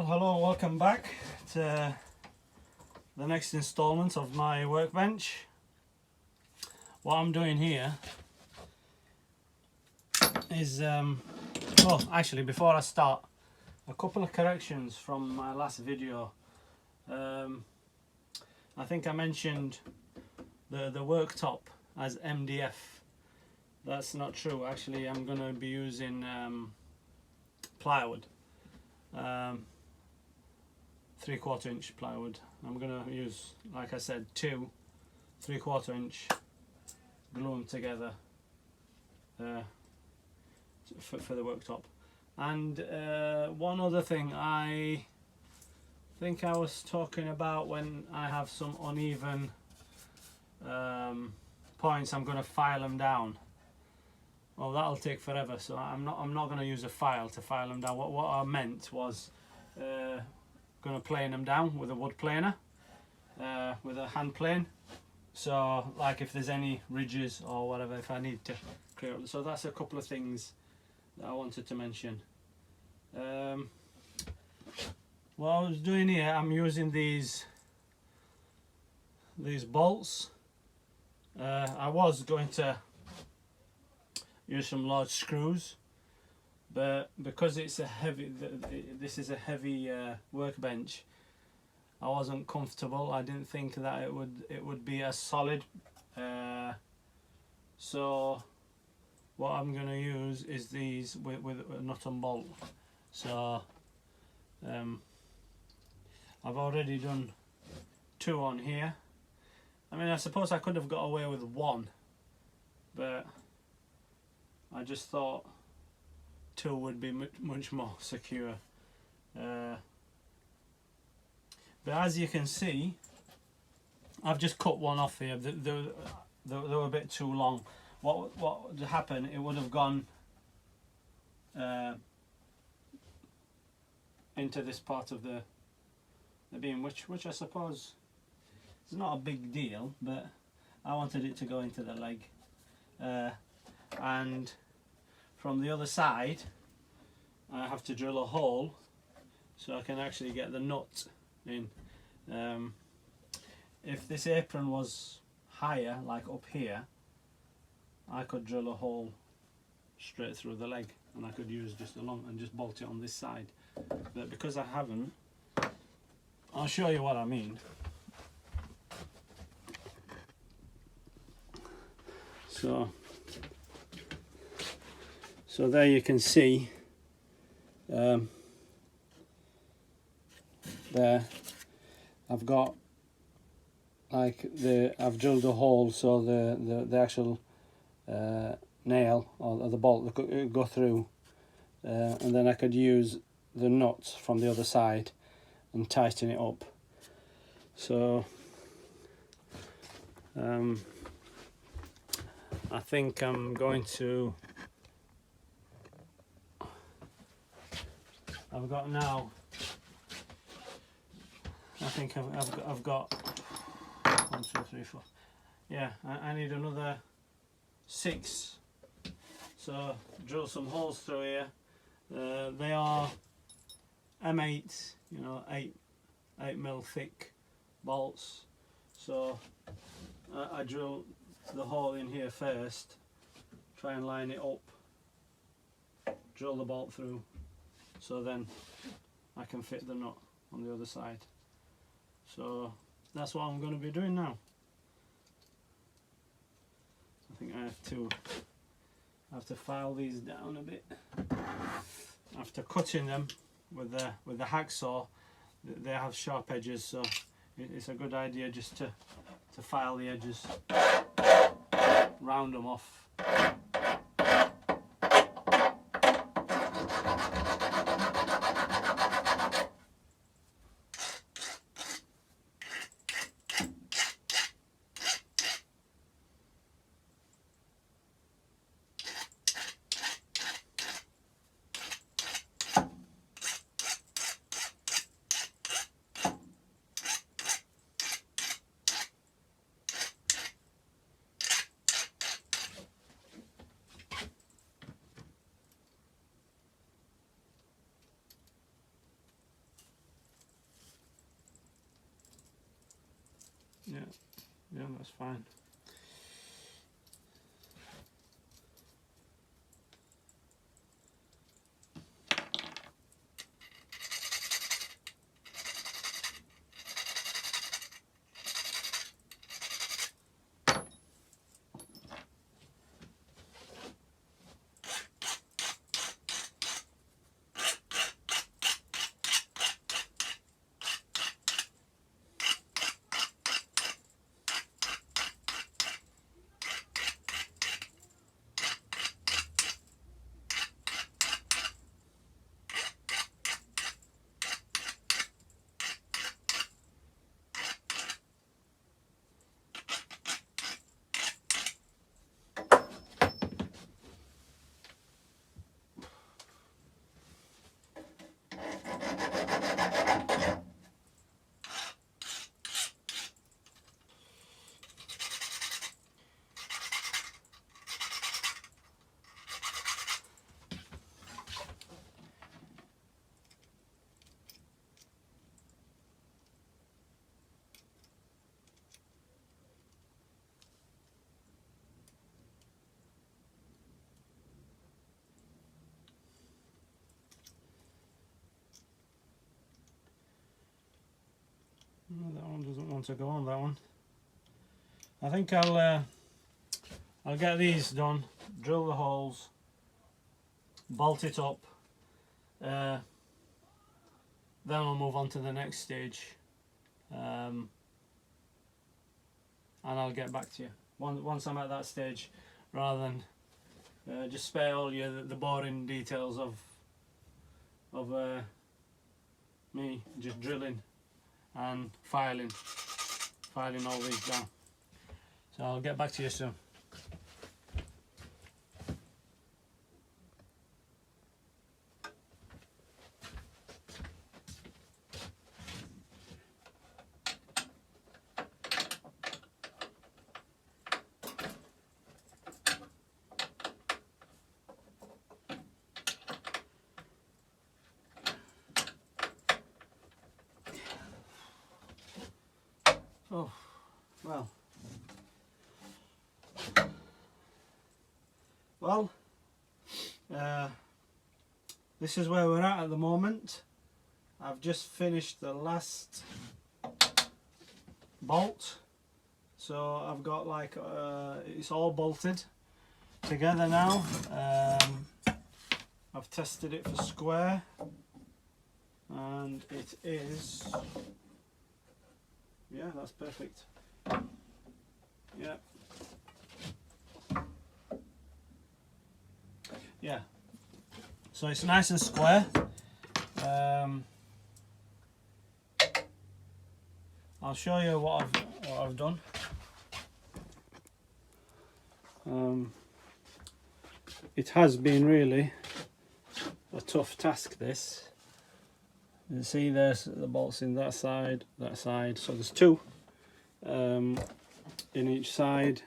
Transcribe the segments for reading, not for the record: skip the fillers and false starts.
Hello, welcome back to the next installment of my workbench. What I'm doing here is, well, actually before I start, a couple of corrections from my last video. I think I mentioned the worktop as MDF. That's not true. Actually, I'm going to be using plywood. 3/4 inch plywood. I'm going to use, like I said, 2 3/4 inch, glue them together for the worktop. And one other thing, I think I was talking about when I have some uneven points, I'm going to file them down. Well, that'll take forever, so I'm not going to use a file to file them down. What I meant was going to plane them down with a wood planer, with a hand plane. So, like if there's any ridges or whatever, if I need to create. So that's a couple of things that I wanted to mention. What I was doing here, I'm using these bolts. I was going to use some large screws, but because it's a heavy, this is a heavy workbench, I wasn't comfortable. I didn't think that it would be as solid. So what I'm going to use is these with a nut and bolt. So I've already done 2 on here. I mean, I suppose I could have got away with 1, but I just thought 2 would be much more secure. But as you can see, I've just cut one off here. They were a bit too long. What would happen? It would have gone into this part of the beam, which I suppose is not a big deal, but I wanted it to go into the leg. And from the other side, I have to drill a hole so I can actually get the nut in. If this apron was higher, like up here, I could drill a hole straight through the leg, and I could use just and just bolt it on this side. But because I haven't, I'll show you what I mean. So there you can see, there I've got I've drilled a hole so the actual nail or the bolt could go through, and then I could use the nuts from the other side and tighten it up. So I think I'm going to, I've got now, I think I've got 1, 2, 3, 4. Yeah, I need another 6. So drill some holes through here. They are M8, you know, 8mm thick bolts. So I drill the hole in here first, try and line it up, drill the bolt through, so then I can fit the nut on the other side. So that's what I'm going to be doing now. I think I have to file these down a bit. After cutting them with the hacksaw, they have sharp edges, so it's a good idea just to file the edges, round them off. Yeah, yeah, that's fine. No, that one doesn't want to go on, that one. I think I'll get these done, drill the holes, bolt it up, then I'll move on to the next stage, and I'll get back to you once I'm at that stage, rather than just spare all you the boring details of me just drilling and filing all these down. So I'll get back to you soon. Oh, well, this is where we're at the moment. I've just finished the last bolt, so I've got like it's all bolted together now. I've tested it for square, and it is, yeah, that's perfect. Yeah. Yeah. So it's nice and square. I'll show you what I've done. It has been really a tough task, this. You can see there's the bolts in that side, so there's two in each side.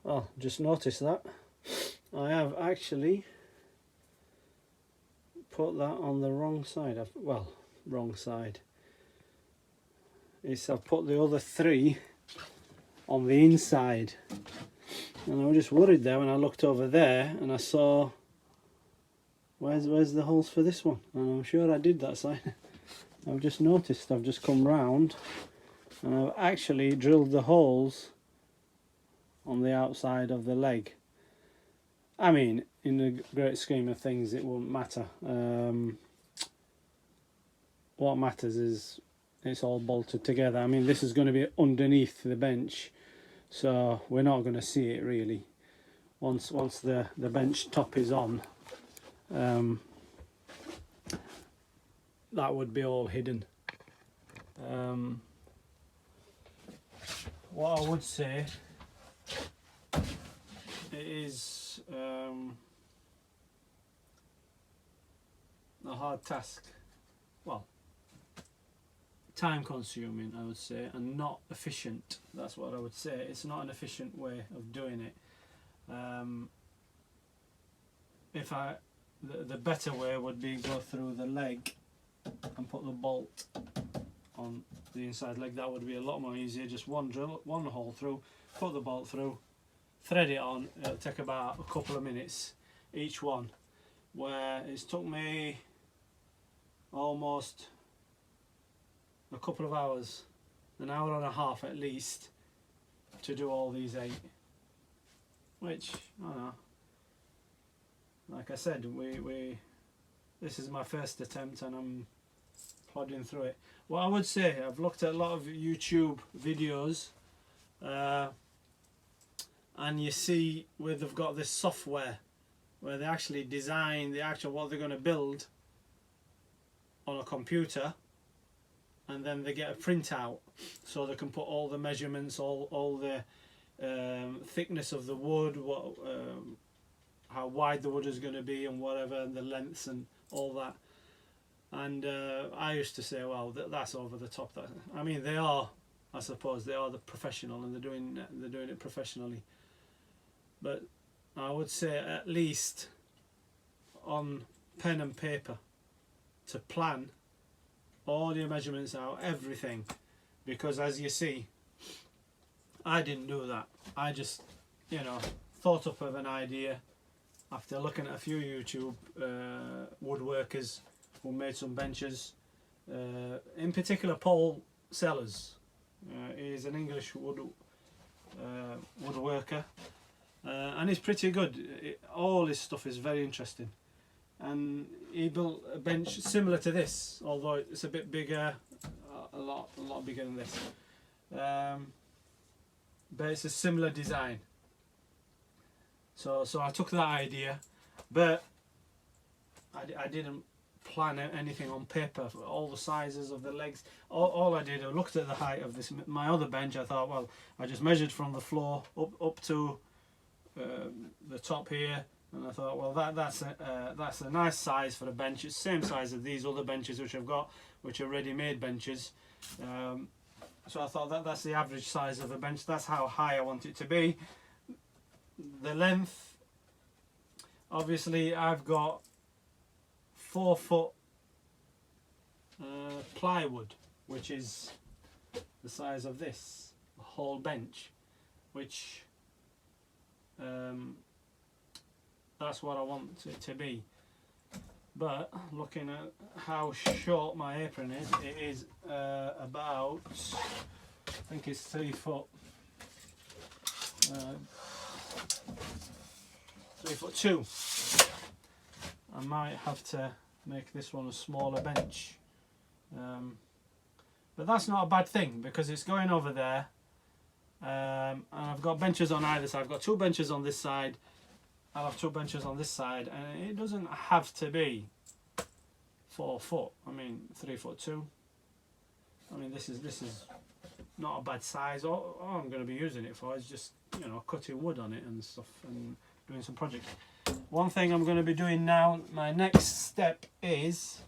Oh, just noticed that I have actually put that on the wrong side. Wrong side. I've put the other three on the inside, and I was just worried there when I looked over there and I saw where's the holes for this one, and I'm sure I did that side. I've just noticed, I've just come round and I've actually drilled the holes on the outside of the leg. I mean, in the great scheme of things, it won't matter. What matters is it's all bolted together. I mean, this is going to be underneath the bench, so we're not going to see it really. Once the bench top is on, that would be all hidden. What I would say, it is a hard task. Well, time consuming, I would say, and not efficient. That's what I would say. It's not an efficient way of doing it. If I the better way would be go through the leg and put the bolt on the inside leg. That would be a lot more easier. Just one drill, one hole through, put the bolt through, thread it on. It'll take about a couple of minutes each one, where it's took me almost a couple of hours, an hour and a half at least, to do all these 8, which I don't know, like I said, this is my first attempt and I'm plodding through it. What I would say, I've looked at a lot of YouTube videos, and you see where they've got this software where they actually design the actual what they're going to build on a computer, and then they get a printout so they can put all the measurements, all the thickness of the wood, what how wide the wood is going to be and whatever, and the lengths and all that. And I used to say, well, that's over the top. That, I mean, they are, I suppose they are the professional, and they're doing it professionally. But I would say at least on pen and paper to plan all your measurements out, everything, because as you see, I didn't do that. I just, thought up of an idea after looking at a few YouTube woodworkers who made some benches. In particular, Paul Sellers. He's an English woodworker, and he's pretty good. All his stuff is very interesting, and he built a bench similar to this, although it's a bit bigger, a lot bigger than this. But it's a similar design. So I took that idea, but I didn't plan anything on paper for all the sizes of the legs. All I did, I looked at the height of this my other bench. I thought, well, I just measured from the floor up to the top here, and I thought, well, that's a nice size for a bench. It's the same size as these other benches which I've got, which are ready-made benches. So I thought that's the average size of a bench. That's how high I want it to be. The length, obviously, I've got 4 foot plywood, which is the size of this whole bench, which that's what I want it to be. But looking at how short my apron is, it is about, I think it's 3 foot. 3'2". I might have to make this one a smaller bench, but that's not a bad thing because it's going over there, and I've got benches on either side. I've got 2 benches on this side, I'll have 2 benches on this side, and it doesn't have to be 4 foot. I mean 3'2". I mean this is not a bad size. All I'm going to be using it for is just cutting wood on it and stuff and doing some projects. One thing I'm going to be doing now, my next step is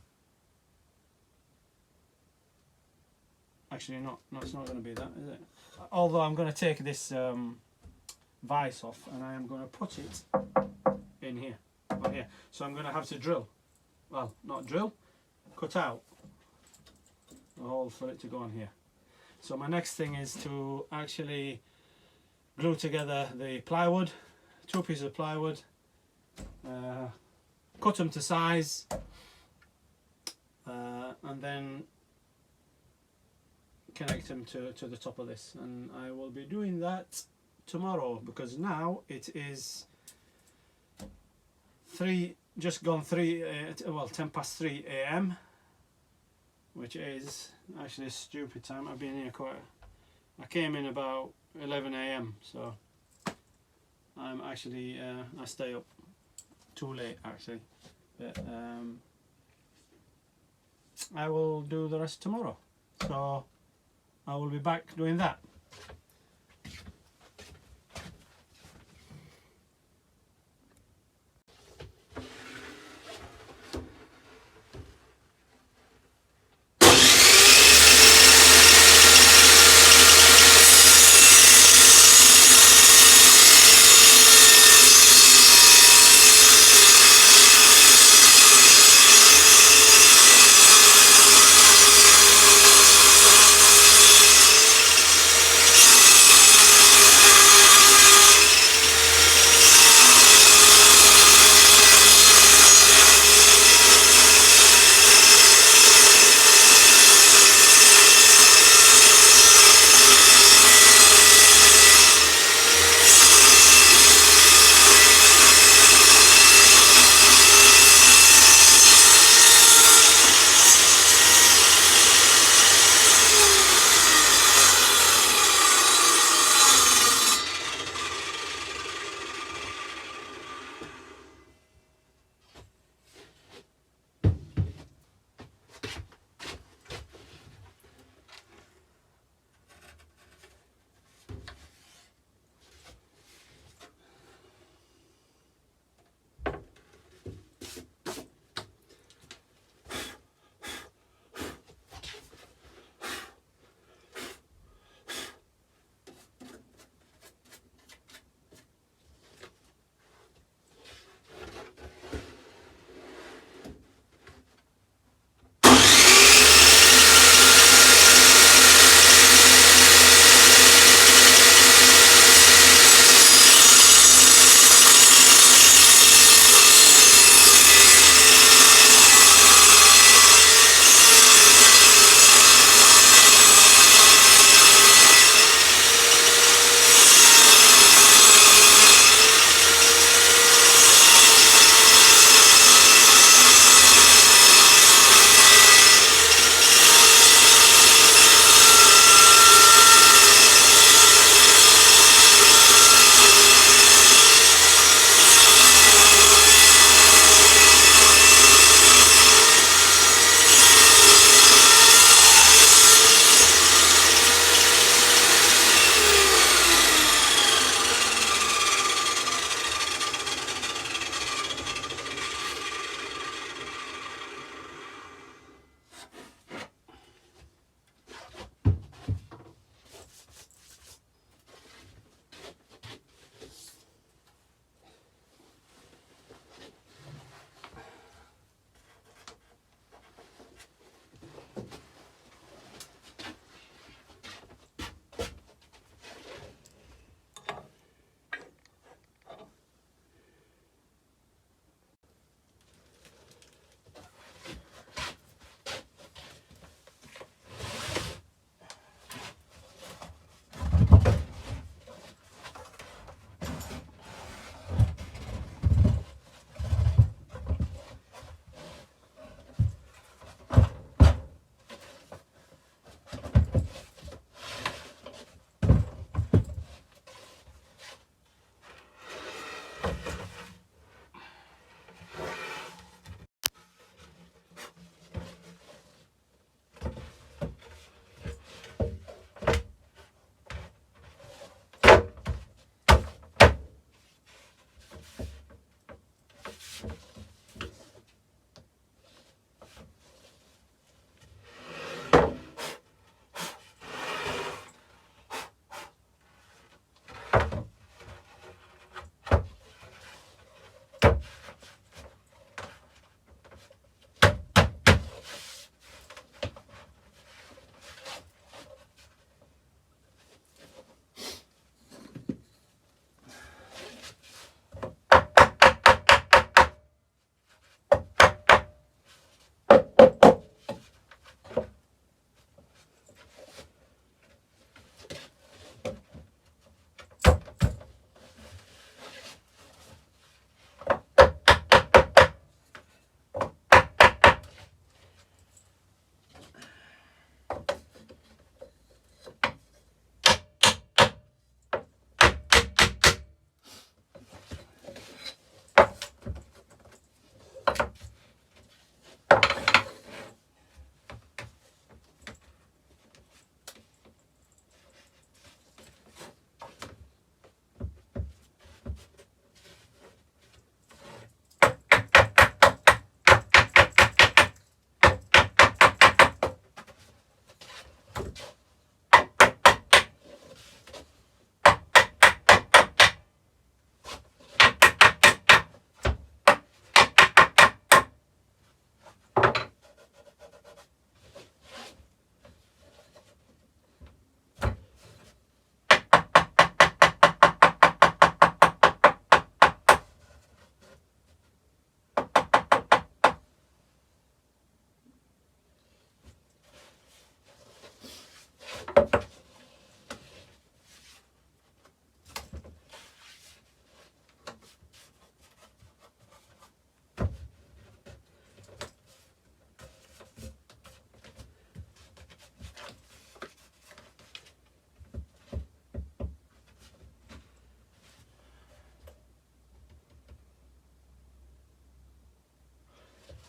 actually no, it's not going to be that, is it? Although I'm going to take this vise off and I am going to put it in here, right here. So I'm going to have to drill, well, not drill, cut out a hole for it to go on here. So my next thing is to actually glue together the plywood, 2 pieces of plywood, cut them to size, and then connect them to the top of this. And I will be doing that tomorrow because now it is 10 past 3 a.m, which is actually a stupid time. I've been here I came in about 11 a.m, so I'm actually I stay up too late actually, but I will do the rest tomorrow, so I will be back doing that.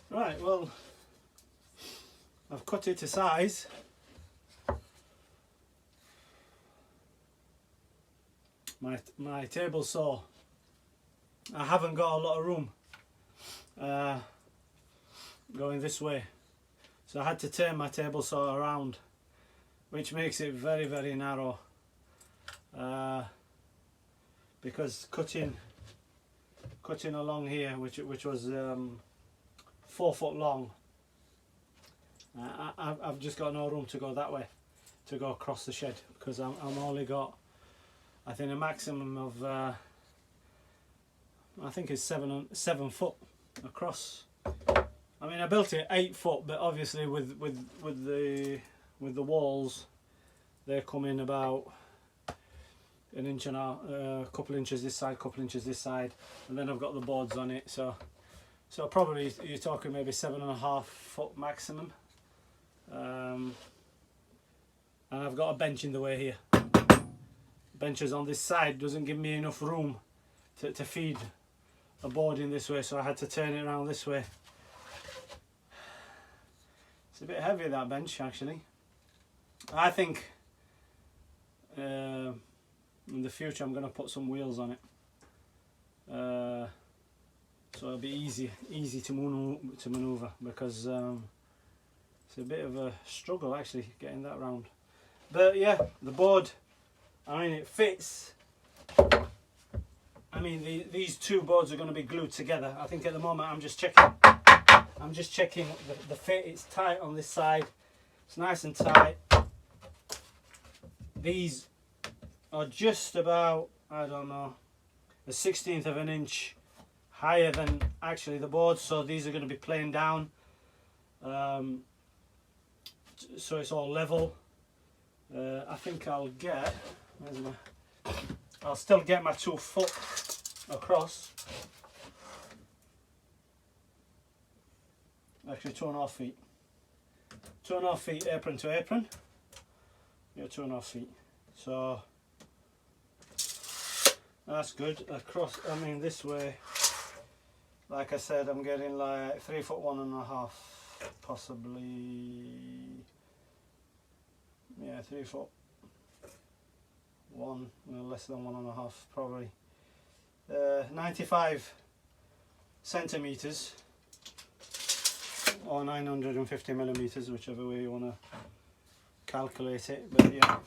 Right, well, I've cut it to size. My table saw, I haven't got a lot of room going this way, so I had to turn my table saw around, which makes it very, very narrow, because cutting along here, which was 4 foot long, I've just got no room to go that way, to go across the shed, because I'm only got, I think, a maximum of I think it's 7 foot across. I mean, I built it 8 foot, but obviously with the walls, they come in about 1.5 inches, a couple inches this side, couple inches this side, and then I've got the boards on it. So probably you're talking maybe 7.5 foot maximum. And I've got a bench in the way here. Benches on this side doesn't give me enough room to feed a board in this way, so I had to turn it around this way. It's a bit heavy, that bench, actually. I think in the future I'm going to put some wheels on it, so it'll be easy to maneuver, because it's a bit of a struggle actually getting that round. But yeah, the board, I mean, it fits. I mean, these two boards are going to be glued together. I think at the moment I'm just checking the fit. It's tight on this side. It's nice and tight. These are just about, I don't know, a 1/16 of an inch higher than actually the board. So these are going to be playing down. So it's all level. I think I'll still get my 2 foot across. Actually 2.5 feet. 2.5 feet apron to apron. Yeah, 2.5 feet. So that's good. Across, I mean, this way, like I said, I'm getting like 3 foot 1.5, possibly. Yeah, 3 foot 1, no, less than 1.5 probably. 95 centimeters or 950 millimeters, whichever way you want to calculate it. But yeah,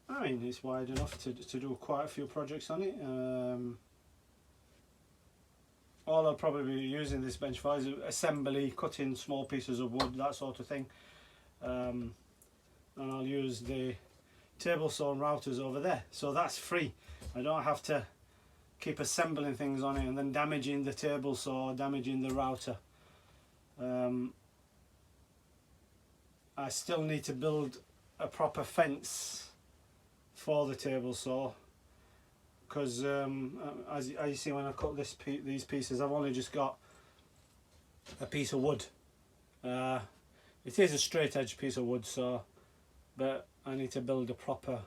I mean, it's wide enough to do quite a few projects on it. All I'll probably be using this bench for is assembly, cutting small pieces of wood, that sort of thing. And I'll use the table saw and routers over there, so that's free. I don't have to keep assembling things on it and then damaging the table saw, damaging the router. I still need to build a proper fence for the table saw, because as you see, when I cut these pieces, I've only just got a piece of wood. It is a straight edge piece of wood, so, but I need to build a proper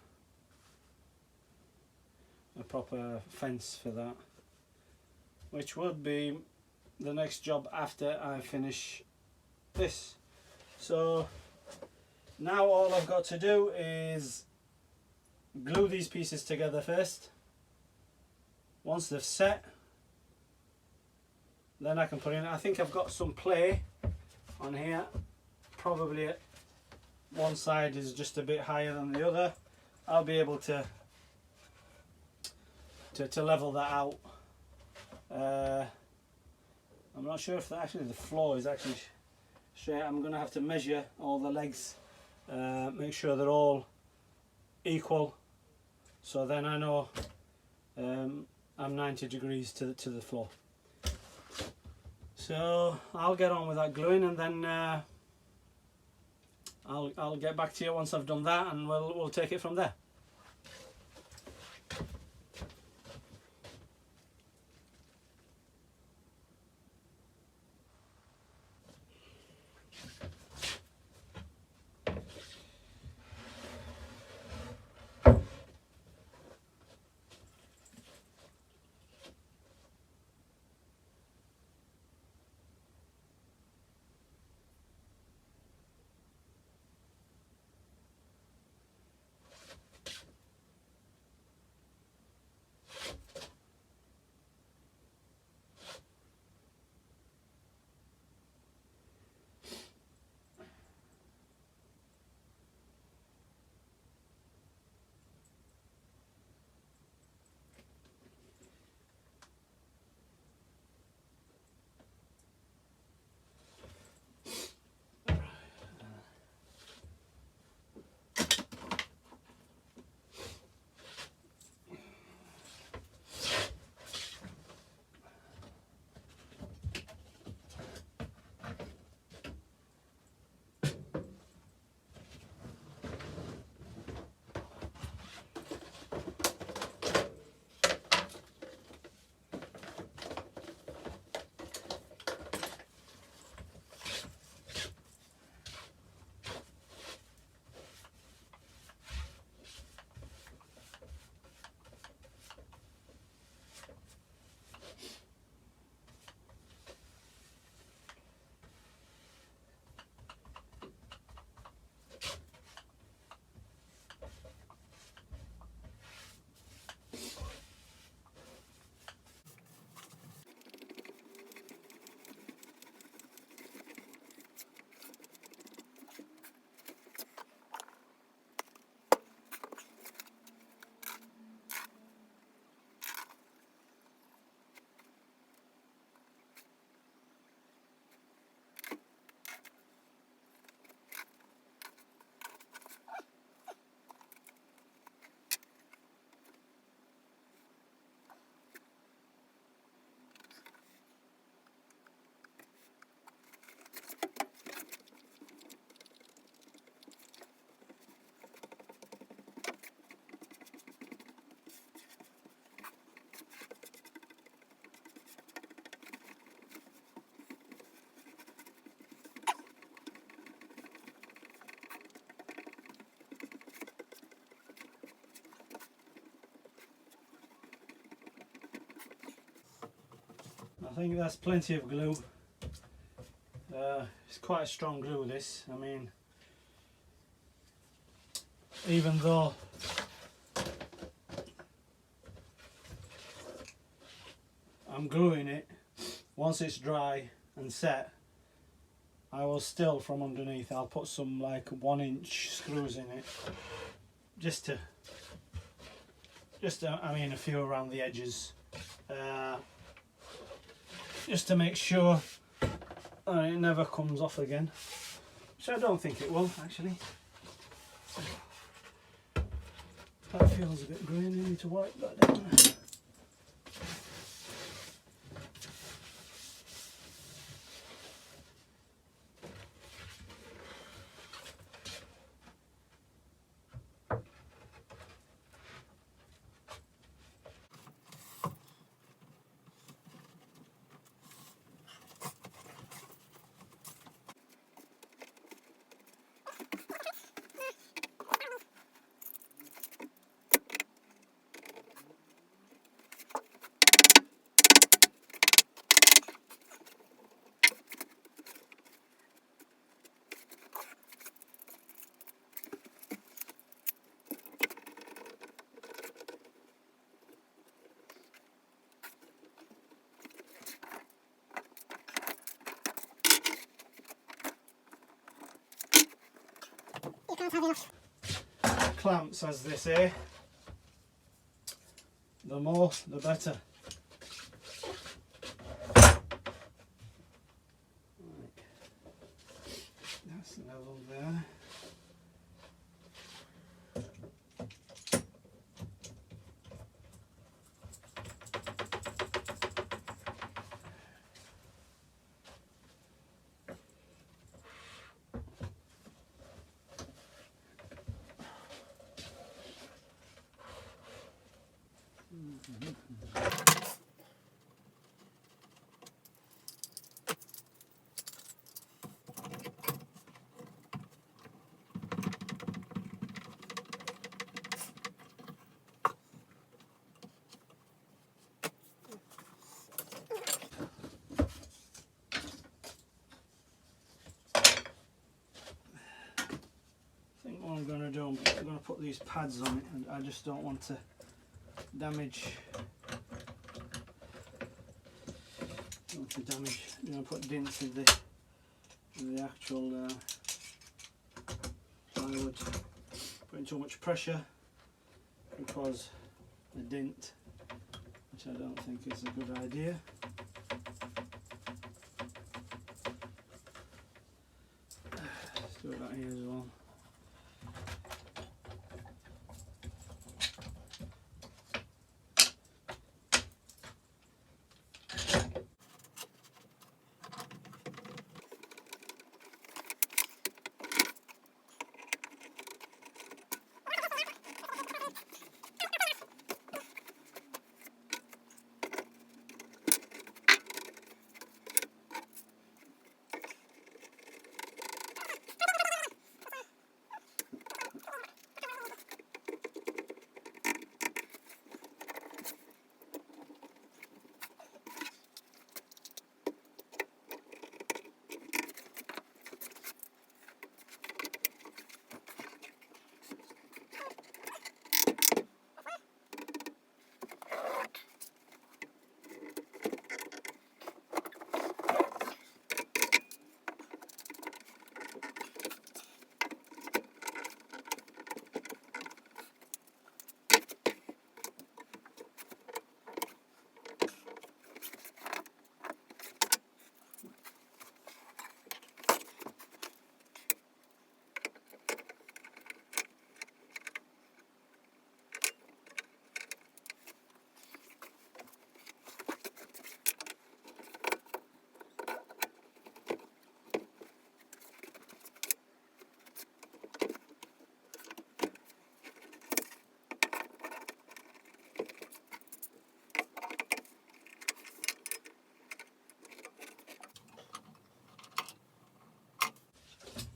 fence for that, which would be the next job after I finish this. So now all I've got to do is glue these pieces together first. Once they've set, then I can put in, I think I've got some play on here. Probably one side is just a bit higher than the other. I'll be able to level that out. I'm not sure if actually the floor is actually straight. I'm going to have to measure all the legs, make sure they're all equal, so then I know I'm 90 degrees to the floor. So I'll get on with that gluing, and then I'll get back to you once I've done that, and we'll take it from there. I think that's plenty of glue. It's quite a strong glue, this. I mean, even though I'm gluing it, once it's dry and set, I will still, from underneath, I'll put some like 1-inch screws in it, just to I mean, a few around the edges, just to make sure it never comes off again, which I don't think it will actually. That feels a bit green. I need to wipe that down. You can't have enough Clamps, as they say. The more, the better. That's level there. What I'm going to do, I'm going to put these pads on it, and I just don't want to damage. I'm going to put dents in the actual plywood. Putting too much pressure can cause a dent, which I don't think is a good idea. Let's do that here as well.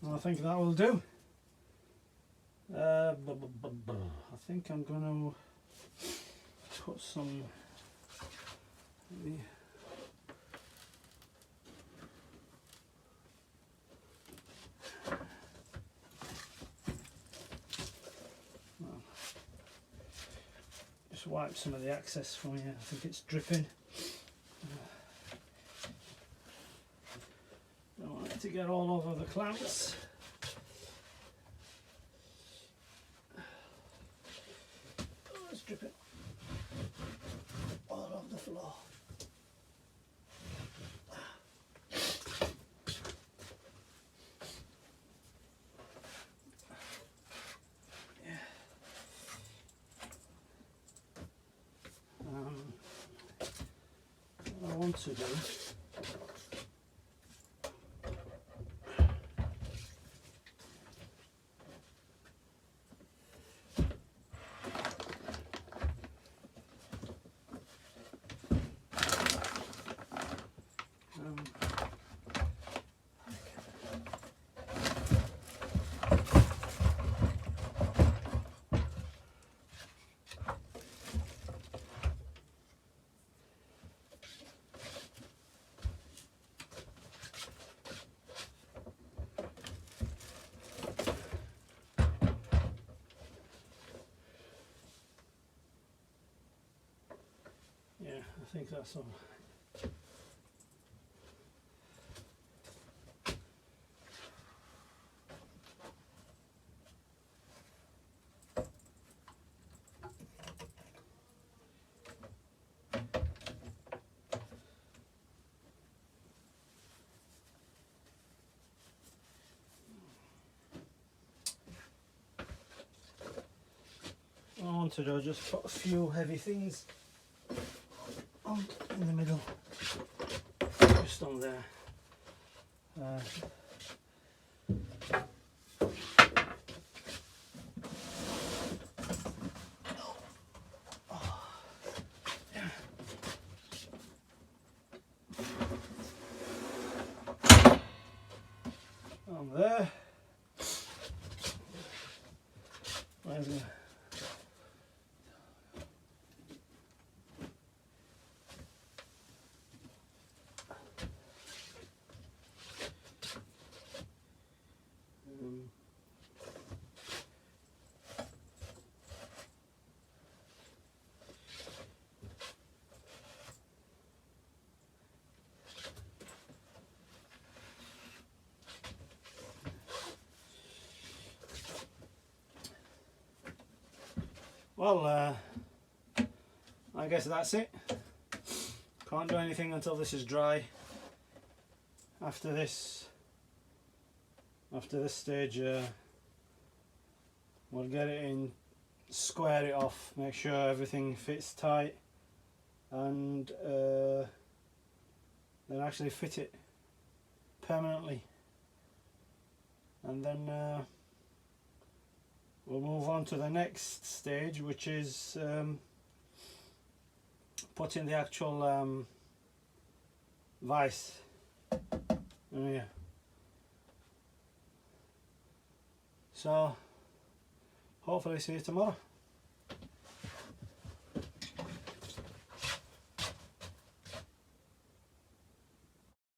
Well, I think that will do. I think I'm going to put some, maybe Just wipe some of the excess from here. I think it's dripping. Don't want it to get all over the clamps. Oh, it's dripping all over the floor. What I want to do yeah, I think that's all. What I want to do is just put a few heavy things on in the middle, just on there. On there. Where's the well, I guess that's it. Can't do anything until this is dry. After this stage, we'll get it in, square it off, make sure everything fits tight, and then actually fit it permanently, and then we'll move on to the next stage, which is putting the actual vise in here. So hopefully see you tomorrow.